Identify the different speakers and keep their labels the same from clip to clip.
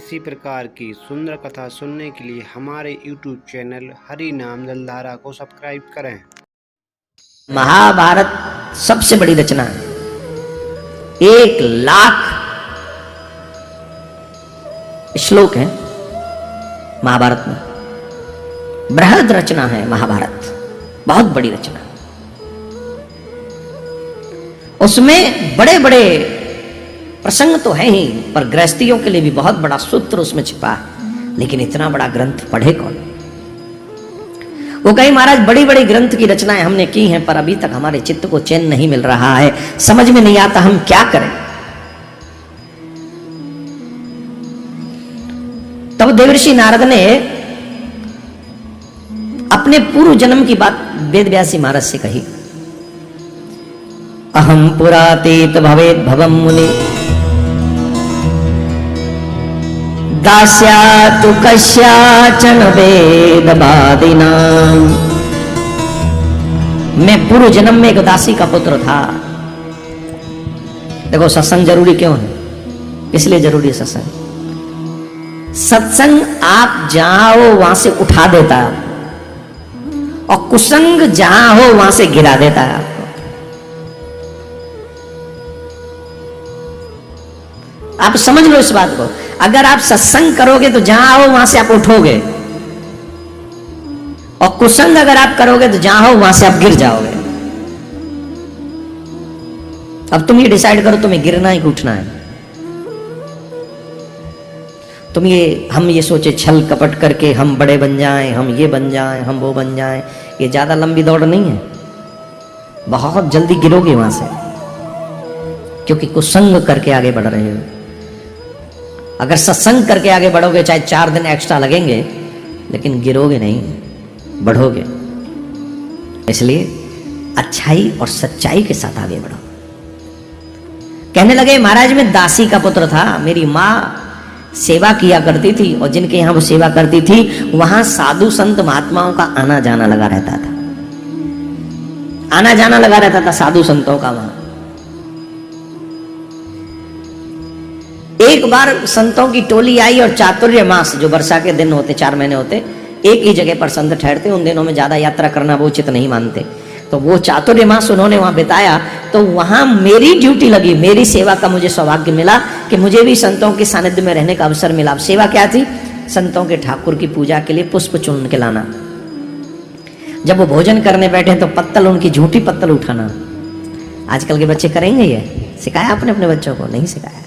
Speaker 1: इसी प्रकार की सुंदर कथा सुनने के लिए हमारे YouTube चैनल हरि नाम जलधारा को सब्सक्राइब करें।
Speaker 2: महाभारत सबसे बड़ी रचना है। 1,00,000 श्लोक है महाभारत में। बृहद रचना है महाभारत, बहुत बड़ी रचना। उसमें बड़े बड़े प्रसंग तो है ही, पर गृहस्थियों के लिए भी बहुत बड़ा सूत्र उसमें छिपा है। लेकिन इतना बड़ा ग्रंथ पढ़े कौन? वो कहे महाराज बड़ी बड़ी ग्रंथ की रचनाएं हमने की हैं, पर अभी तक हमारे चित्त को चैन नहीं मिल रहा है, समझ में नहीं आता हम क्या करें। तब देवर्षि नारद ने अपने पूर्व जन्म की बात वेदव्यासी महाराज से कही। अहम पुरातीत भवेद भवम मुनि दास्यातु कस्याचन वेदवादिनां। मैं पूर्व जन्म में एक दासी का पुत्र था। देखो सत्संग जरूरी क्यों है, इसलिए जरूरी है सत्संग। सत्संग आप जहां हो वहां से उठा देता है, और कुसंग जहां हो वहां से गिरा देता है आपको। आप समझ लो इस बात को। अगर आप सत्संग करोगे तो जहां हो वहां से आप उठोगे, और कुसंग अगर आप करोगे तो जहां हो वहां से आप गिर जाओगे। अब तुम ये डिसाइड करो तुम्हें गिरना है कि उठना है। हम ये सोचे छल कपट करके हम बड़े बन जाएं, हम ये बन जाएं, हम वो बन जाएं, ये ज्यादा लंबी दौड़ नहीं है। बहुत जल्दी गिरोगे वहां से, क्योंकि कुसंग करके आगे बढ़ रहे हो। अगर सत्संग करके आगे बढ़ोगे चाहे 4 दिन एक्स्ट्रा लगेंगे, लेकिन गिरोगे नहीं, बढ़ोगे। इसलिए अच्छाई और सच्चाई के साथ आगे बढ़ो। कहने लगे महाराज मैं दासी का पुत्र था, मेरी माँ सेवा किया करती थी, और जिनके यहां वो सेवा करती थी वहां साधु संत महात्माओं का आना जाना लगा रहता था। आना जाना लगा रहता था साधु संतों का वहां। एक बार संतों की टोली आई, और चातुर्य मास जो वर्षा के दिन होते 4 महीने होते, एक ही जगह पर संत ठहरते, उन दिनों में ज्यादा यात्रा करना वो उचित नहीं मानते। तो वो चातुर्य मास उन्होंने वहां बिताया। तो वहां मेरी ड्यूटी लगी, मेरी सेवा का मुझे सौभाग्य मिला कि मुझे भी संतों के सानिध्य में रहने का अवसर मिला। अब सेवा क्या थी? संतों के ठाकुर की पूजा के लिए पुष्प चुन के लाना। जब वो भोजन करने बैठे तो पत्तल, उनकी झूठी पत्तल उठाना। आजकल के बच्चे करेंगे ये? सिखाया आपने अपने बच्चों को? नहीं सिखाया।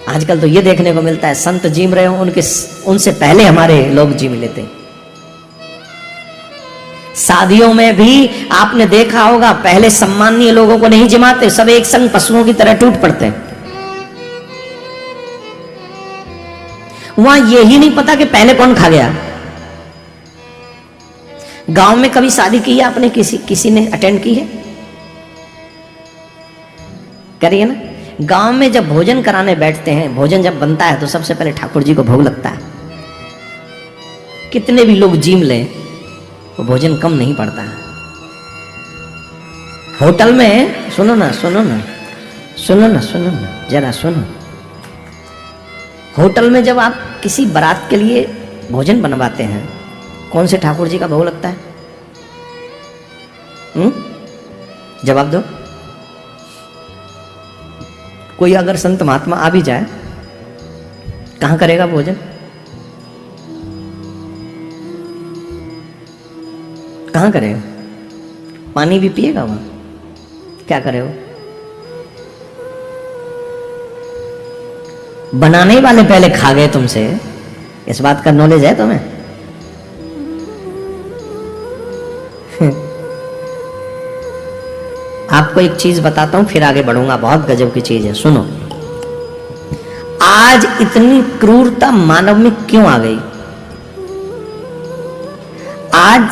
Speaker 2: आजकल तो ये देखने को मिलता है संत जीम रहे हो, उनसे पहले हमारे लोग जीम लेते। शादियों में भी आपने देखा होगा पहले सम्मानीय लोगों को नहीं जिमाते, सब एक संग पशुओं की तरह टूट पड़ते हैं। वहां यही नहीं पता कि पहले कौन खा गया। गांव में कभी शादी की है आपने? किसी ने अटेंड की है? करिए ना। गांव में जब भोजन कराने बैठते हैं, भोजन जब बनता है तो सबसे पहले ठाकुर जी को भोग लगता है। कितने भी लोग जीम लें, वो भोजन कम नहीं पड़ता है। होटल में सुनो ना जरा सुनो। होटल में जब आप किसी बारात के लिए भोजन बनवाते हैं, कौन से ठाकुर जी का भोग लगता है? जवाब दो। कोई अगर संत महात्मा आ भी जाए, कहां करेगा भोजन? कहां करेगा? पानी भी पिएगा वहां? क्या करेगा? बनाने वाले पहले खा गए तुमसे, इस बात का नॉलेज है तुम्हें? आपको एक चीज बताता हूं, फिर आगे बढ़ूंगा। बहुत गजब की चीज है, सुनो। आज इतनी क्रूरता मानव में क्यों आ गई? आज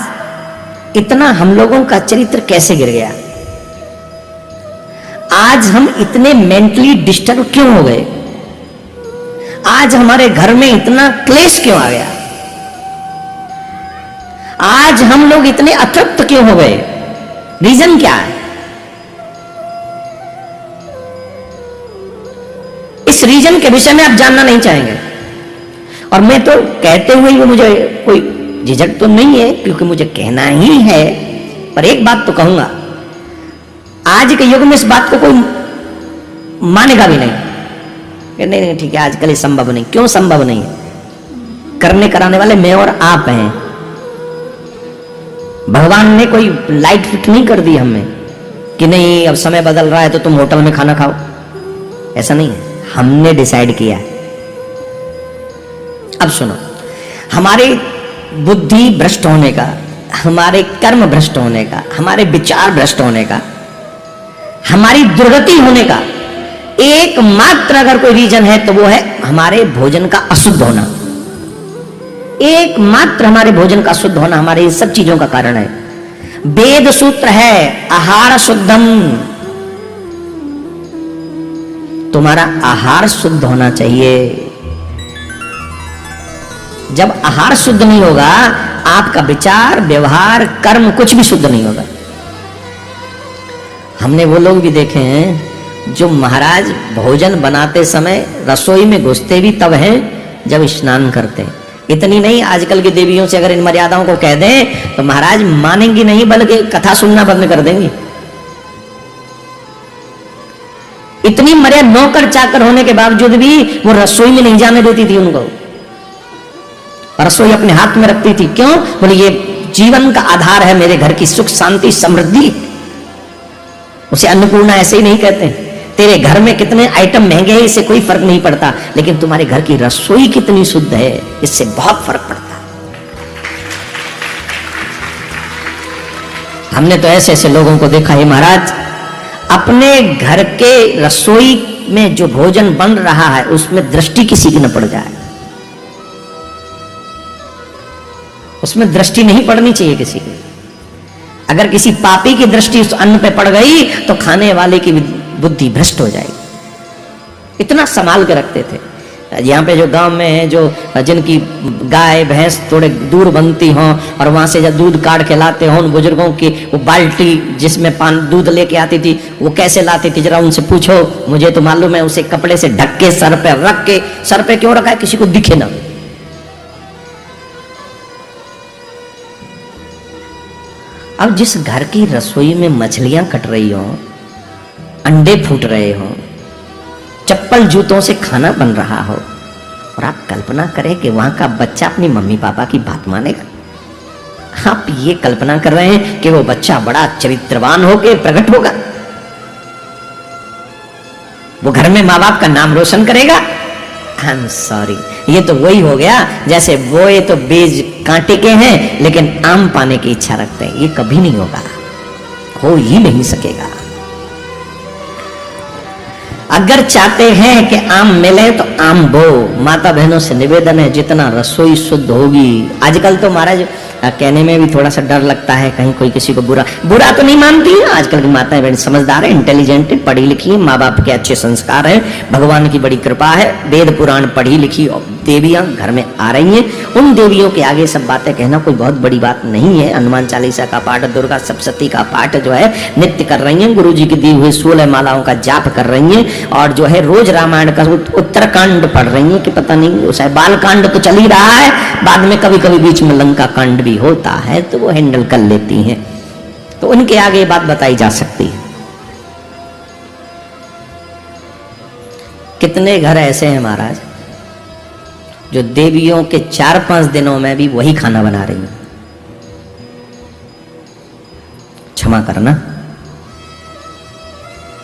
Speaker 2: इतना हम लोगों का चरित्र कैसे गिर गया? आज हम इतने मेंटली डिस्टर्ब क्यों हो गए? आज हमारे घर में इतना क्लेश क्यों आ गया? आज हम लोग इतने अतृप्त क्यों हो गए? रीजन क्या है? इस रीजन के विषय में आप जानना नहीं चाहेंगे। और मैं तो कहते हुए भी मुझे कोई झिझक तो नहीं है, क्योंकि मुझे कहना ही है। पर एक बात तो कहूंगा, आज के युग में इस बात को कोई मानेगा भी नहीं कि नहीं ठीक है, आजकल ये संभव नहीं। क्यों संभव नहीं है? करने कराने वाले मैं और आप हैं। भगवान ने कोई लाइट फिट नहीं कर दी हमें कि नहीं अब समय बदल रहा है तो तुम होटल में खाना खाओ, ऐसा नहीं है। हमने डिसाइड किया है। अब सुनो, हमारे बुद्धि भ्रष्ट होने का, हमारे कर्म भ्रष्ट होने का, हमारे विचार भ्रष्ट होने का, हमारी दुर्गति होने का एकमात्र अगर कोई रीजन है तो वो है हमारे भोजन का अशुद्ध होना। एकमात्र हमारे भोजन का शुद्ध होना हमारे इन सब चीजों का कारण है। वेद सूत्र है आहार शुद्धम। तुम्हारा आहार शुद्ध होना चाहिए। जब आहार शुद्ध नहीं होगा, आपका विचार, व्यवहार, कर्म कुछ भी शुद्ध नहीं होगा। हमने वो लोग भी देखे हैं जो महाराज भोजन बनाते समय रसोई में घुसते भी तब हैं जब स्नान करते हैं। इतनी नहीं, आजकल की देवियों से अगर इन मर्यादाओं को कह दें तो महाराज मानेंगी नहीं, बल्कि कथा सुनना बंद कर देंगी। इतनी मर्यादा, नौकर चाकर होने के बावजूद भी वो रसोई में नहीं जाने देती थी उनको। रसोई अपने हाथ में रखती थी। क्यों? बोले ये जीवन का आधार है, मेरे घर की सुख शांति समृद्धि। उसे अन्नपूर्णा ऐसे ही नहीं कहते। तेरे घर में कितने आइटम महंगे हैं इससे कोई फर्क नहीं पड़ता, लेकिन तुम्हारे घर की रसोई कितनी शुद्ध है इससे बहुत फर्क पड़ता है। हमने तो ऐसे ऐसे लोगों को देखा है महाराज, अपने घर के रसोई में जो भोजन बन रहा है उसमें दृष्टि किसी की न पड़ जाए। उसमें दृष्टि नहीं पड़नी चाहिए किसी की। अगर किसी पापी की दृष्टि उस अन्न पे पड़ गई तो खाने वाले की बुद्धि भ्रष्ट हो जाएगी। इतना संभाल के रखते थे। यहाँ पे जो गांव में है, जो जिनकी गाय भैंस थोड़े दूर बनती हों और वहां से जब दूध काट के लाते हों, उन बुजुर्गों की वो बाल्टी जिसमें दूध लेके आती थी वो कैसे लाती थी जरा उनसे पूछो। मुझे तो मालूम है, उसे कपड़े से ढक के सर पे रख के, सर पे क्यों रखा है? किसी को दिखे ना। अब जिस घर की रसोई में मछलियां कट रही हो, अंडे फूट रहे हो, चप्पल जूतों से खाना बन रहा हो, और आप कल्पना करें कि वहां का बच्चा अपनी मम्मी पापा की बात मानेगा। आप ये कल्पना कर रहे हैं कि वो बच्चा बड़ा चरित्रवान होकर प्रकट होगा, वो घर में माँ बाप का नाम रोशन करेगा। आई एम सॉरी, ये तो वही हो गया जैसे बोए तो बीज कांटे के हैं लेकिन आम पाने की इच्छा रखते हैं। ये कभी नहीं होगा, हो ही नहीं सकेगा। अगर चाहते हैं कि आम मिले तो आम बो। माता बहनों से निवेदन है, जितना रसोई शुद्ध होगी। आजकल तो महाराज कहने में भी थोड़ा सा डर लगता है, कहीं कोई किसी को बुरा तो नहीं मानती है। आजकल की माताएं बड़ी समझदार है, इंटेलिजेंट है, पढ़ी लिखी है, माँ बाप के अच्छे संस्कार है, भगवान की बड़ी कृपा है, वेद पुराण पढ़ी लिखी और देवियां घर में आ रही हैं। उन देवियों के आगे सब बातें कहना कोई बहुत बड़ी बात नहीं है। हनुमान चालीसा का पाठ, दुर्गा सप्तशती का पाठ जो है नित्य कर रही हैं, गुरु जी की दी हुई 16 मालाओं का जाप कर रही हैं, और जो है रोज रामायण का उत्तरकांड पढ़ रही हैं कि पता नहीं उसे बाल कांड तो चल ही रहा है, बाद में कभी कभी बीच में लंका कांड भी होता है तो वो हैंडल कर लेती हैं। तो उनके आगे बात बताई जा सकती है। कितने घर ऐसे हैं महाराज जो देवियों के 4-5 दिनों में भी वही खाना बना रही हैं। क्षमा करना,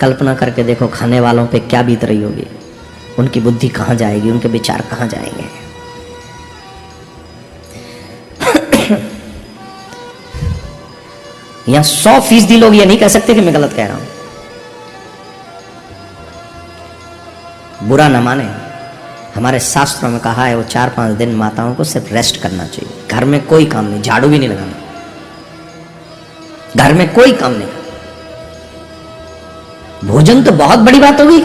Speaker 2: कल्पना करके देखो खाने वालों पे क्या बीत रही होगी, उनकी बुद्धि कहां जाएगी, उनके विचार कहां जाएंगे। यहां 100% लोग ये नहीं कह सकते कि मैं गलत कह रहा हूं। बुरा ना माने, हमारे शास्त्रों में कहा है वो 4-5 दिन माताओं को सिर्फ रेस्ट करना चाहिए। घर में कोई काम नहीं, झाड़ू भी नहीं लगाना, घर में कोई काम नहीं। भोजन तो बहुत बड़ी बात होगी,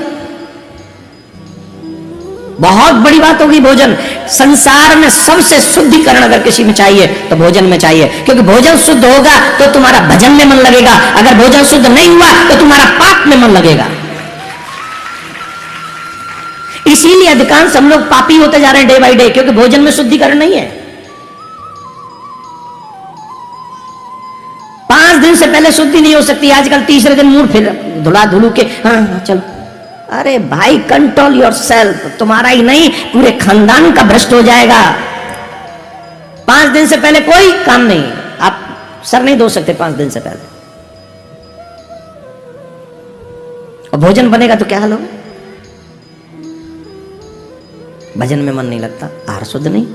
Speaker 2: बहुत बड़ी बात होगी। भोजन संसार में सबसे शुद्धिकरण अगर किसी में चाहिए तो भोजन में चाहिए, क्योंकि भोजन शुद्ध होगा तो तुम्हारा भजन में मन लगेगा, अगर भोजन शुद्ध नहीं हुआ तो तुम्हारा पाप में मन लगेगा। इसीलिए अधिकांश हम लोग पापी होते जा रहे हैं डे बाय डे, क्योंकि भोजन में शुद्धिकरण नहीं है। 5 दिन से पहले शुद्धि नहीं हो सकती, आजकल तीसरे दिन मुंह फिर धुला धुलू के हाँ चलो। अरे भाई कंट्रोल योरसेल्फ, तुम्हारा ही नहीं पूरे खानदान का भ्रष्ट हो जाएगा। 5 दिन से पहले कोई काम नहीं, आप सर नहीं धो सकते 5 दिन से पहले। और भोजन बनेगा तो क्या हाल होगा? भजन में मन नहीं लगता, आहार शुद्ध नहीं,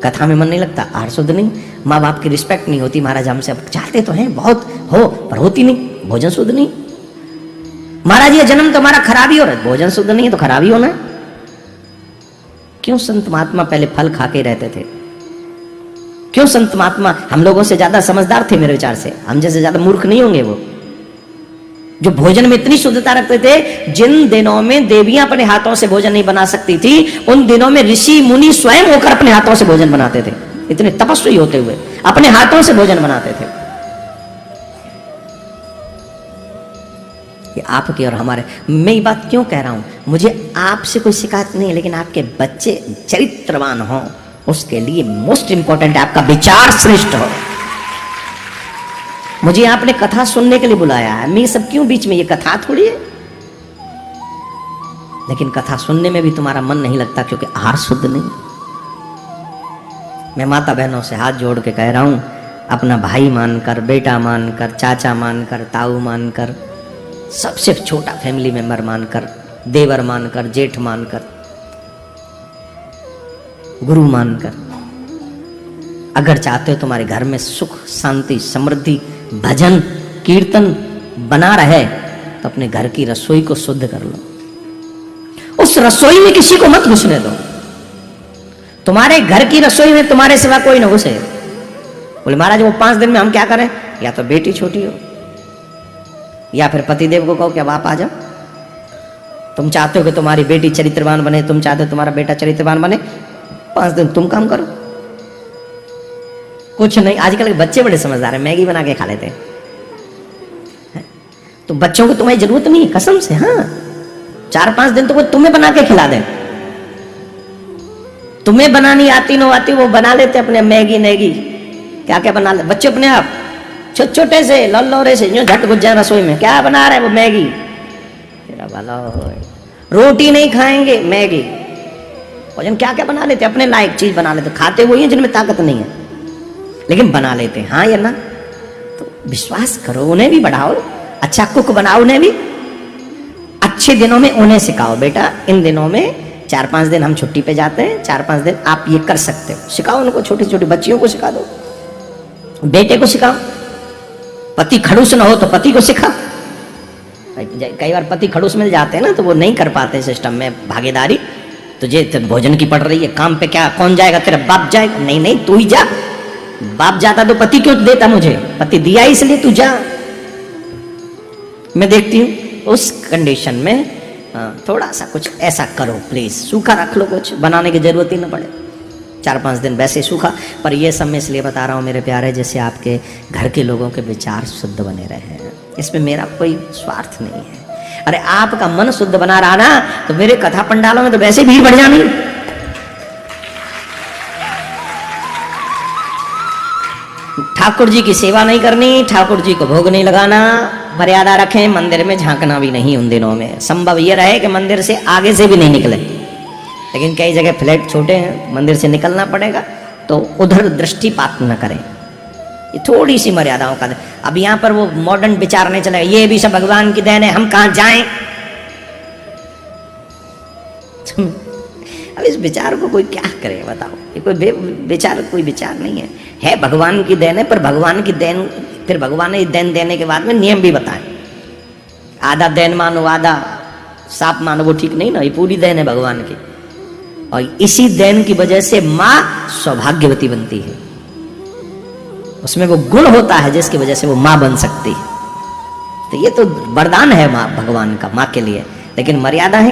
Speaker 2: कथा में मन नहीं लगता, आहार शुद्ध नहीं, माँ बाप की रिस्पेक्ट नहीं होती, महाराज हमसे चाहते तो हैं बहुत हो पर होती नहीं, भोजन शुद्ध नहीं। महाराज ये जन्म तुम्हारा खराबी हो रहा है, भोजन शुद्ध नहीं है तो खराबी होना है। क्यों संत महात्मा पहले फल खा के रहते थे? क्यों संत महात्मा हम लोगों से ज्यादा समझदार थे मेरे विचार से, हम जैसे ज्यादा मूर्ख नहीं होंगे वो, जो भोजन में इतनी शुद्धता रखते थे। जिन दिनों में देवियां अपने हाथों से भोजन नहीं बना सकती थी, उन दिनों में ऋषि मुनि स्वयं होकर अपने हाथों से भोजन बनाते थे, इतने तपस्वी होते हुए अपने हाथों से भोजन बनाते थे। ये आपके और हमारे, मैं ये बात क्यों कह रहा हूं, मुझे आपसे कोई शिकायत नहीं है, लेकिन आपके बच्चे चरित्रवान हो, उसके लिए मोस्ट इंपॉर्टेंट है आपका विचार श्रेष्ठ हो। मुझे आपने कथा सुनने के लिए बुलाया है, मैं सब क्यों बीच में, ये कथा थोड़ी है। लेकिन कथा सुनने में भी तुम्हारा मन नहीं लगता क्योंकि आहार शुद्ध नहीं। मैं माता बहनों से हाथ जोड़ के कह रहा हूं, अपना भाई मानकर, बेटा मानकर, चाचा मानकर, ताऊ मानकर, सबसे छोटा फैमिली मेंबर मानकर, देवर मानकर, जेठ मानकर, गुरु मानकर, अगर चाहते हो तुम्हारे घर में सुख शांति समृद्धि भजन कीर्तन बना रहे, तो अपने घर की रसोई को शुद्ध कर लो। उस रसोई में किसी को मत घुसने दो। तुम्हारे घर की रसोई में तुम्हारे सिवा कोई ना घुसे। बोले महाराज वो 5 दिन में हम क्या करें? या तो बेटी छोटी हो, या फिर पतिदेव को कहो कि अब आप आ जाओ। तुम चाहते हो कि तुम्हारी बेटी चरित्रवान बने, तुम चाहते हो तुम्हारा बेटा चरित्रवान बने, 5 दिन तुम काम करो। कुछ नहीं, आजकल के बच्चे बड़े समझदार हैं, मैगी बना के खा लेते हैं। तो बच्चों को तुम्हारी जरूरत नहीं है, कसम से। हाँ 4-5 दिन तो वो तुम्हें बना के खिला दे। तुम्हें बनानी आती न आती वो बना लेते अपने मैगी नैगी क्या क्या बना ले बच्चे अपने आप, छोटे छोटे से लल्लोरे से जो झट घुस जाए रसोई में। क्या बना रहे वो? मैगी। तेरा भला हो, रोटी नहीं खाएंगे, मैगी। भोजन क्या क्या बना लेते, अपने लायक चीज बना लेते। खाते वही हैं जिनमें ताकत नहीं है, लेकिन बना लेते हैं। हाँ या ना? तो विश्वास करो, उन्हें भी बढ़ाओ, अच्छा कुक बनाओ, उन्हें भी अच्छे दिनों में उन्हें सिखाओ। बेटा इन दिनों में 4-5 दिन हम छुट्टी पे जाते हैं, 4-5 दिन आप ये कर सकते हो। सिखाओ उनको, छोटी छोटी बच्चियों को सिखा दो, बेटे को सिखाओ। पति खड़ूस ना हो तो पति को सिखा। कई बार पति खड़ूस मिल जाते हैं ना, तो वो नहीं कर पाते सिस्टम में भागीदारी। तुझे तो भोजन की पड़ रही है, काम पे क्या कौन जाएगा? तेरा बाप जाएगा? नहीं नहीं तू ही जा। बाप जाता तो पति क्यों देता मुझे? पति दिया इसलिए तू जा। मैं देखती हूँ उस कंडीशन में थोड़ा सा कुछ ऐसा करो प्लीज, सूखा रख लो, कुछ बनाने की जरूरत ही ना पड़े। 4-5 दिन वैसे सूखा। पर ये सब मैं इसलिए बता रहा हूँ मेरे प्यारे, जैसे आपके घर के लोगों के विचार शुद्ध बने रहे। इसमें मेरा कोई स्वार्थ नहीं है। अरे आपका मन शुद्ध बना रहा ना, तो मेरे कथा पंडालों में तो वैसे भीड़ बढ़ जानी। ठाकुर जी की सेवा नहीं करनी, ठाकुर जी को भोग नहीं लगाना, मर्यादा रखें, मंदिर में झांकना भी नहीं उन दिनों में। संभव यह रहे कि मंदिर से आगे से भी नहीं निकले, लेकिन कई जगह फ्लैट छोटे हैं, मंदिर से निकलना पड़ेगा, तो उधर दृष्टिपात न करें। ये थोड़ी सी मर्यादाओं का। अब यहाँ पर वो मॉडर्न विचार नहीं चलेगा, ये भी सब भगवान की देन है, हम कहाँ जाएं। अब इस विचार को कोई क्या करे बताओ? ये कोई विचार, कोई विचार नहीं है भगवान की देन है। पर भगवान की देन, फिर भगवान ने देन देने के बाद में नियम भी बताए। आधा देन मानो आधा साप मानो, वो ठीक नहीं ना। ये पूरी देन है भगवान की, और इसी देन की वजह से माँ सौभाग्यवती बनती है। उसमें वो गुण होता है जिसकी वजह से वो माँ बन सकती है। तो ये तो वरदान है माँ भगवान का, माँ के लिए। लेकिन मर्यादा है